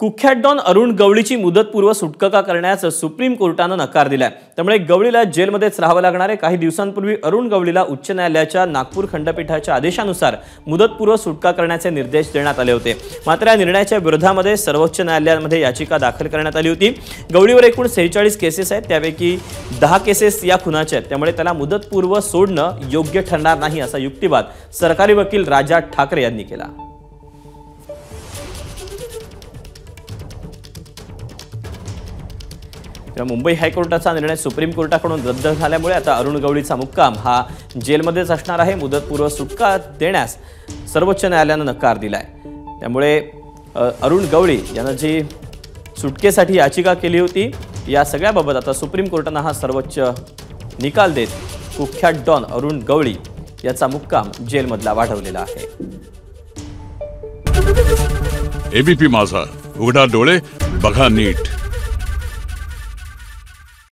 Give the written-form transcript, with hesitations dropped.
कुख्यात डॉन अरुण गवळीची मुदतपूर्व सुटका करण्यास सुप्रीम कोर्टाने नकार दिलाय। त्यामुळे गवळीला जेलमध्येच राहावं लागणार आहे। काही दिवसांपूर्वी अरुण गवळीला उच्च न्यायालयाच्या नागपूर खंडपीठाच्या आदेशानुसार मुदतपूर्व सुटका करण्याचे निर्देश देण्यात आले होते। मात्र या निर्णयाच्या विरोधामध्ये सर्वोच्च न्यायालयामध्ये याचिका दाखल करण्यात आली होती। गवळीवर एकूण 46 केसेस आहेत, त्यापैकी 10 केसेस या खुनाच्या आहेत। त्यामुळे त्याला मुदतपूर्व सोडणं योग्य ठरणार नाही असा युक्तिवाद सरकारी वकील राजा ठाकरे यांनी केला। मुंबई हायकोर्टाचा निर्णय सुप्रीम कोर्टाकडून रद्द झाल्यामुळे आता अरुण गवळीचा मुक्काम हा जेलमध्येच असणार आहे। मुदतपूर्व सुटका देण्यास सर्वोच्च न्यायालयाने नकार दिलाय। त्यामुळे अरुण गवळी यांनी जी सुटकेसाठी याचिका केली होती या सगळ्याबाबत आता सुप्रीम कोर्टाने हा सर्वोच्च निकाल देत कुख्यात डॉन अरुण गवळी याचा मुक्काम जेलमधला वाढवलेला आहे। एबीपी माझा, उघडा डोळे बघा नीट।